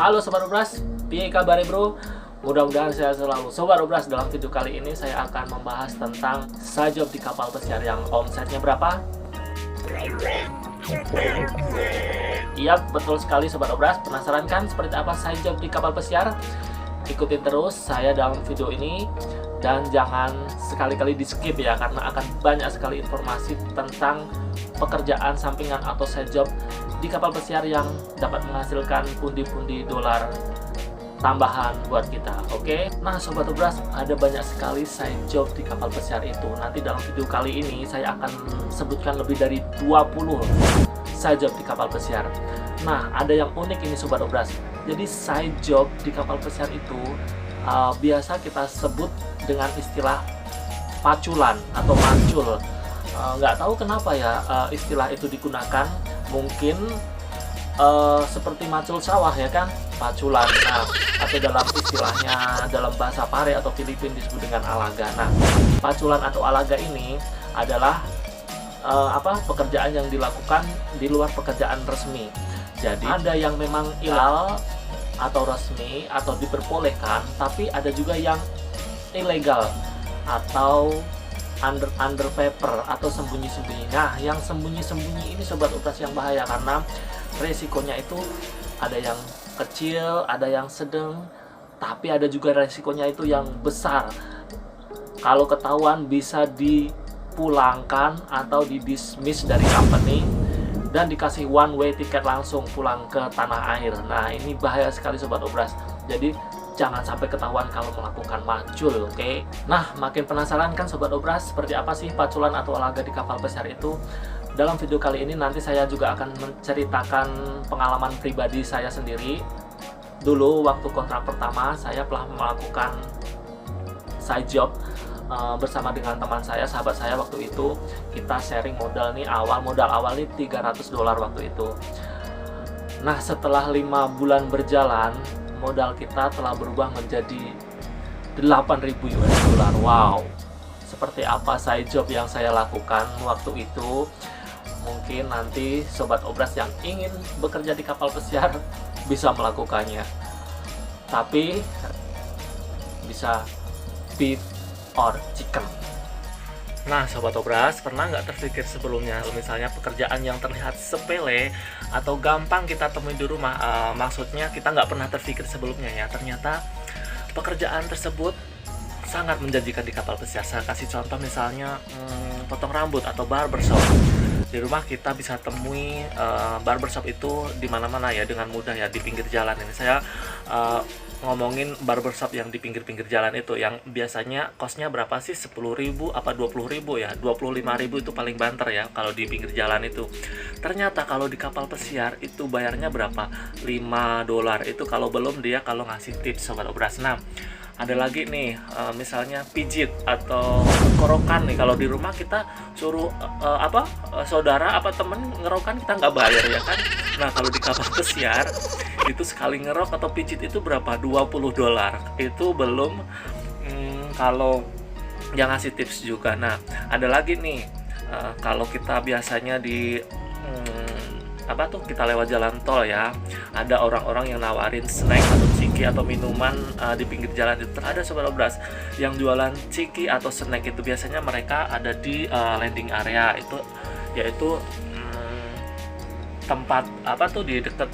Halo Sobat Obras, piye kabar bro? Mudah-mudahan saya selalu. Sobat Obras, dalam video kali ini saya akan membahas tentang side job di kapal pesiar yang omsetnya berapa? Iya, betul sekali Sobat Obras. Penasaran kan seperti apa side job di kapal pesiar? Ikutin terus saya dalam video ini. Dan jangan sekali-kali di skip ya, karena akan banyak sekali informasi tentang pekerjaan sampingan atau side job di kapal pesiar yang dapat menghasilkan pundi-pundi dolar tambahan buat kita. Oke? Nah Sobat Obras, ada banyak sekali side job di kapal pesiar itu. Nanti dalam video kali ini saya akan sebutkan lebih dari 20 side job di kapal pesiar. Nah, ada yang unik ini Sobat Obras. Jadi side job di kapal pesiar itu biasa kita sebut dengan istilah paculan atau macul. Nggak tahu kenapa ya istilah itu digunakan. Mungkin seperti macul sawah ya kan, paculan. Nah, atau dalam istilahnya dalam bahasa Pare atau Filipina disebut dengan alaga. Nah, paculan atau alaga ini adalah pekerjaan yang dilakukan di luar pekerjaan resmi. Jadi ada yang memang ilegal atau resmi atau diperbolehkan, tapi ada juga yang ilegal atau under paper atau sembunyi-sembunyi. Nah, yang sembunyi-sembunyi ini Sobat Obras yang bahaya, karena resikonya itu ada yang kecil, ada yang sedang, tapi ada juga resikonya itu yang besar. Kalau ketahuan bisa dipulangkan atau di-dismiss dari company dan dikasih one way tiket langsung pulang ke tanah air. Nah, ini bahaya sekali Sobat Obras. Jadi jangan sampai ketahuan kalau melakukan macul, oke? Nah, makin penasaran kan Sobat Obras seperti apa sih paculan atau alaga di kapal pesiar itu? Dalam video kali ini nanti saya juga akan menceritakan pengalaman pribadi saya sendiri. Dulu waktu kontrak pertama saya telah melakukan side job bersama dengan teman saya, sahabat saya waktu itu. Kita sharing modal nih, modal awal nih $300 waktu itu. Nah, setelah 5 bulan berjalan, modal kita telah berubah menjadi 8.000 US dollar. Wow, seperti apa side job yang saya lakukan waktu itu? Mungkin nanti Sobat Obras yang ingin bekerja di kapal pesiar bisa melakukannya. Tapi bisa beef or chicken. Nah Sobat Obras, pernah nggak terpikir sebelumnya misalnya pekerjaan yang terlihat sepele atau gampang kita temui di rumah, maksudnya kita nggak pernah terpikir sebelumnya ya, ternyata pekerjaan tersebut sangat menjanjikan di kapal pesiar. Saya kasih contoh misalnya potong rambut atau barbershop. Di rumah kita bisa temui barbershop itu di mana-mana ya, dengan mudah ya, di pinggir jalan. Ini saya ngomongin barbershop yang di pinggir-pinggir jalan itu, yang biasanya kosnya berapa sih? 10.000 apa 20.000 ya? 25.000 itu paling banter ya kalau di pinggir jalan itu. Ternyata kalau di kapal pesiar itu bayarnya berapa? $5 itu kalau belum dia kalau ngasih tips Sobat Obras. Nah, ada lagi nih misalnya pijit atau korokan nih. Kalau di rumah kita suruh saudara apa temen ngerokan, kita nggak bayar ya kan. Nah, kalau di kapal pesiar itu sekali ngerok atau pijit itu berapa? $20. Itu belum kalau yang ngasih tips juga. Nah, ada lagi nih kalau kita biasanya di kita lewat jalan tol ya, ada orang-orang yang nawarin snack atau ciki atau minuman di pinggir jalan itu. Ada Sobat Obras yang jualan ciki atau snack itu, biasanya mereka ada di landing area itu, yaitu tempat di dekat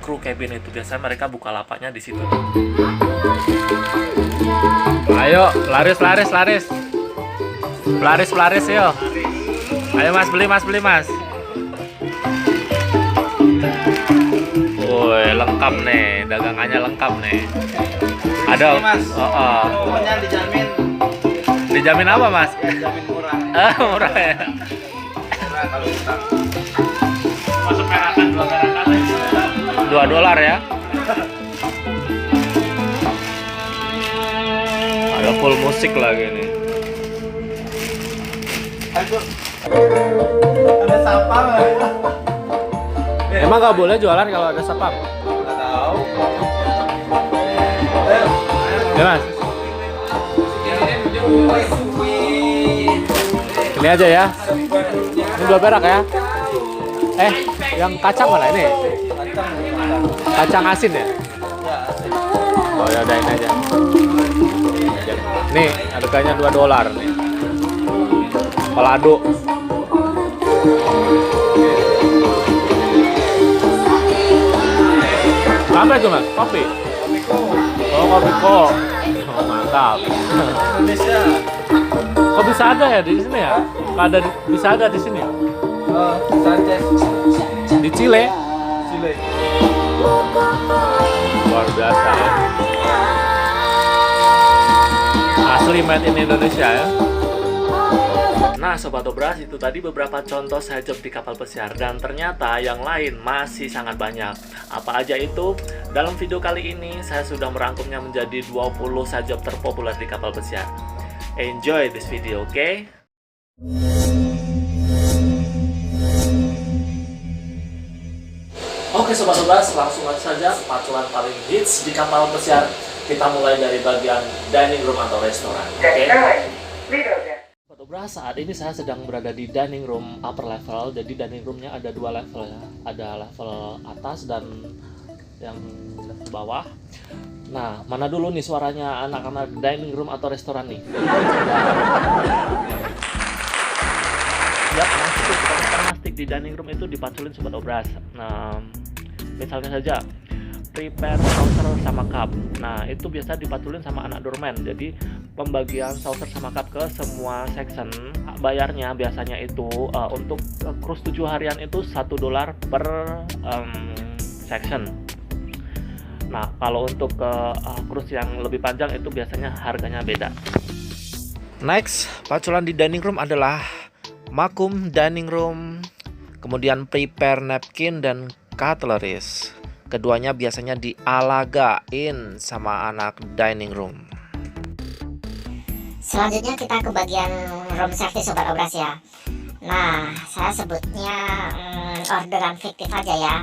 kru cabin itu. Biasanya mereka buka lapaknya di situ. Ayo laris yo. Ayo mas, beli mas. Woi, lengkap nih, dagangannya lengkap nih. Ada mas. Pokoknya dijamin. Dijamin apa mas? Dijamin murah. Murah ya. Murah kalau kita. Masuk perakan $2 ya. Ada full musik lagi nih. Ada sapam ya? Emang nggak boleh jualan kalau ada sapam? Nggak tahu. Ya mas. Ini aja ya. Ini 2 perak ya. Yang kacang mana ini? Kacang. Kacang asin ya? Ya, asik. Oh ya udah ini aja. Nih harganya $2 nih. Pelado. Apa itu mas? Kopi? Oh kopi kok. Oh mantap. Indonesia. Kok bisa ada ya di sini ya? Ada bisa ada di sini? Sanchez. Di Chile? Chile. Luar biasa ya. Asli made in Indonesia ya. Nah Sobat Obras, itu tadi beberapa contoh side job di kapal pesiar. Dan ternyata yang lain masih sangat banyak. Apa aja itu? Dalam video kali ini saya sudah merangkumnya menjadi 20 side job terpopuler di kapal pesiar. Enjoy this video, oke? Oke Sobat Obras, langsung saja pacuan paling hits di kapal pesiar. Kita mulai dari bagian dining room atau restoran, oke? Sobat Obras, saat ini saya sedang berada di dining room upper level. Jadi dining roomnya ada dua level ya. Ada level atas dan yang level bawah. Nah, mana dulu nih suaranya anak-anak dining room atau restoran nih? Ya, plastik di dining room itu dipaculin Sobat Obras. Nah, misalnya saja prepare saucer sama cup. Nah, itu biasa dipatulin sama anak doorman. Jadi pembagian saucer sama cup ke semua section. Bayarnya biasanya itu untuk cruise 7 harian itu $1 per section. Nah, kalau untuk cruise yang lebih panjang itu biasanya harganya beda. Next, paculan di dining room adalah vacuum dining room, kemudian prepare napkin dan cutleries. Keduanya biasanya dialagain sama anak dining room. Selanjutnya kita ke bagian room service Sobat Obras ya. Nah, saya sebutnya orderan fiktif aja ya.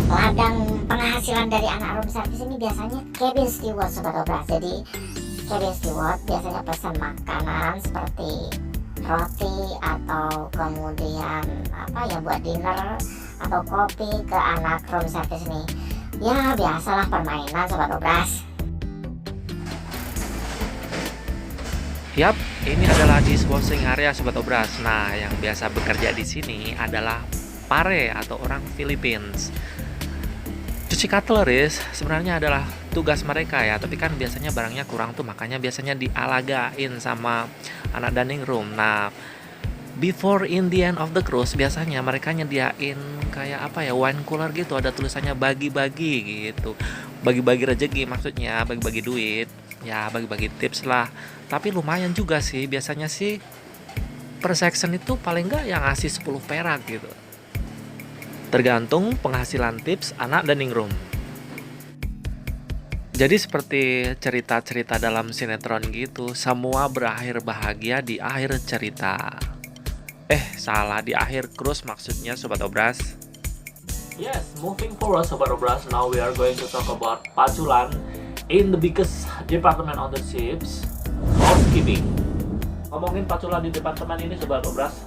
Ladang penghasilan dari anak room service ini biasanya cabin steward Sobat Obras. Jadi cabin steward biasanya pesan makanan seperti roti atau kemudian apa ya buat dinner atau kopi ke anak room service nih. Ya biasalah permainan Sobat Obras. Yap, ini adalah dishwashing area Sobat Obras. Nah, yang biasa bekerja di sini adalah pare atau orang Philippines. Cuci cutleries sebenarnya adalah tugas mereka ya, tapi kan biasanya barangnya kurang tuh, makanya biasanya dialagain sama anak dining room. Nah, before in the end of the cruise biasanya mereka nyediain kayak apa ya, wine cooler gitu, ada tulisannya bagi-bagi gitu. Bagi-bagi rezeki maksudnya, bagi-bagi duit, ya bagi-bagi tips lah. Tapi lumayan juga sih, biasanya sih per section itu paling enggak yang ngasih 10 perak gitu. Tergantung penghasilan tips anak dining room. Jadi seperti cerita-cerita dalam sinetron gitu, semua berakhir bahagia di akhir cerita. Salah, di akhir cruise maksudnya Sobat Obras. Yes, moving forward Sobat Obras, now we are going to talk about paculan in the biggest department on the ships, housekeeping. Ngomongin paculan di departemen ini Sobat Obras,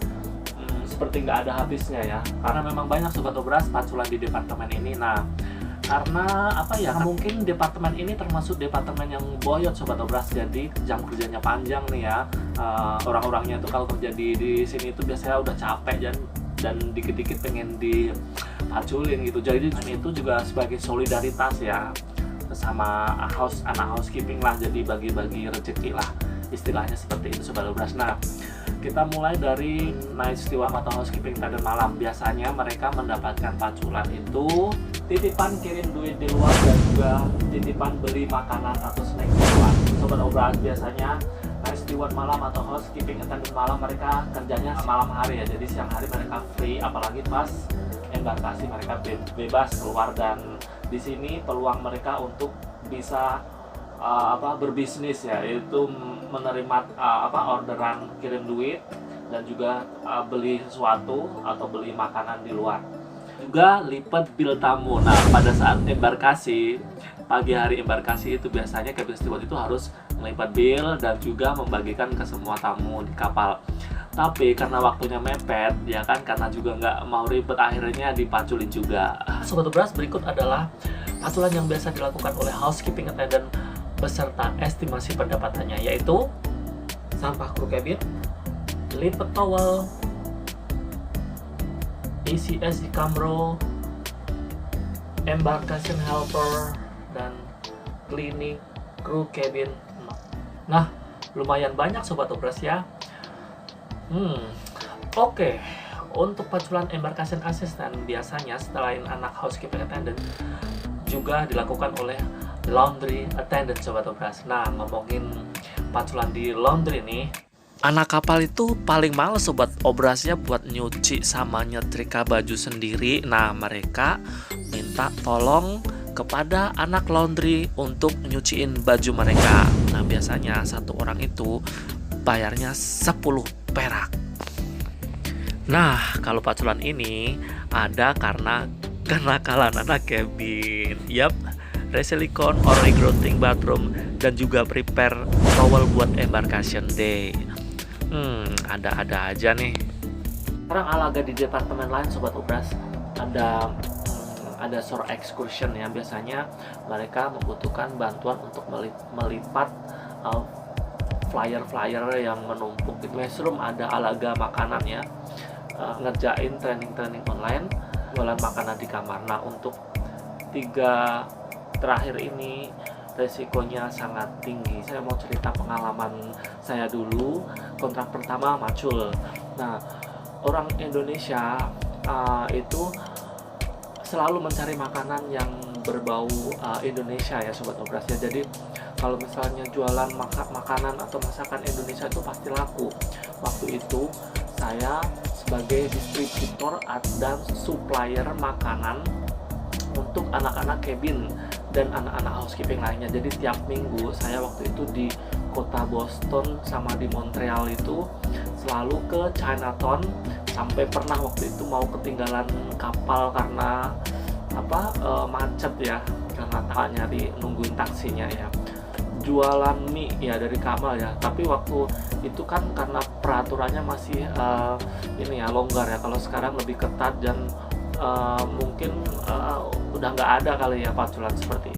seperti nggak ada habisnya ya, karena memang banyak Sobat Obras paculan di departemen ini. Nah, karena apa ya, mungkin departemen ini termasuk departemen yang boyot Sobat Obras, jadi jam kerjanya panjang nih ya. Orang-orangnya tuh kalau kerja di sini tuh biasanya udah capek dan dikit-dikit pengen dipaculin gitu. Jadi itu juga sebagai solidaritas ya sama anak housekeeping lah, jadi bagi-bagi rezeki lah, istilahnya seperti itu Sobat Obras. Nah, kita mulai dari night steward atau housekeeping tadi malam. Biasanya mereka mendapatkan paculan itu titipan kirim duit di luar dan juga titipan beli makanan atau snack di luar. Sobat Obras, biasanya night steward malam atau housekeeping attendant malam mereka kerjanya malam hari ya. Jadi siang hari mereka free, apalagi pas embarkasi mereka bebas keluar, dan di sini peluang mereka untuk bisa berbisnis ya, yaitu menerima orderan kirim duit dan juga beli sesuatu atau beli makanan di luar. Juga lipat bil tamu. Nah, pada saat embarkasi, pagi hari embarkasi itu biasanya cabin steward itu harus melipat bil dan juga membagikan ke semua tamu di kapal. Tapi karena waktunya mepet, ya kan, karena juga nggak mau ribet, akhirnya dipaculin juga. Sobat Obras, berikut adalah paculan yang biasa dilakukan oleh housekeeping attendant beserta estimasi pendapatannya, yaitu sampah kru cabin, lipet towel, ECS Camro, embarkation helper, dan cleaning kru cabin. Nah, lumayan banyak Sobat Obras ya. Oke. Untuk paculan embarkation assistant biasanya selain anak housekeeping attendant juga dilakukan oleh laundry attendant Sobat Obras. Nah, ngomongin paculan di laundry nih, anak kapal itu paling males Sobat Obrasnya buat nyuci sama nyetrika baju sendiri. Nah, mereka minta tolong kepada anak laundry untuk nyuciin baju mereka. Nah, biasanya satu orang itu bayarnya 10 perak. Nah, kalau paculan ini ada karena kenakalan anak cabin. Yap, resilicon or regrowing bathroom dan juga prepare towel buat embarkation day. Ada-ada aja nih. Sekarang alaga di departemen lain Sobat Obras ada shore excursion ya. Biasanya mereka membutuhkan bantuan untuk melipat flyer-flyer yang menumpuk di classroom. Ada alaga makanan ya, ngerjain training online, jualan makanan di kamar. Nah, untuk 3 terakhir ini resikonya sangat tinggi. Saya mau cerita pengalaman saya dulu. Kontrak pertama macul. Nah, orang Indonesia itu selalu mencari makanan yang berbau Indonesia ya Sobat Obras ya. Jadi kalau misalnya jualan makanan atau masakan Indonesia itu pasti laku. Waktu itu saya sebagai distributor dan supplier makanan untuk anak-anak cabin dan anak-anak housekeeping lainnya. Jadi tiap minggu saya waktu itu di kota Boston sama di Montreal itu selalu ke Chinatown, sampai pernah waktu itu mau ketinggalan kapal karena macet ya, karena nyari nungguin taksinya ya. Jualan mie ya dari Kamal ya, tapi waktu itu kan karena peraturannya masih longgar ya. Kalau sekarang lebih ketat dan mungkin udah nggak ada kali ya paculan seperti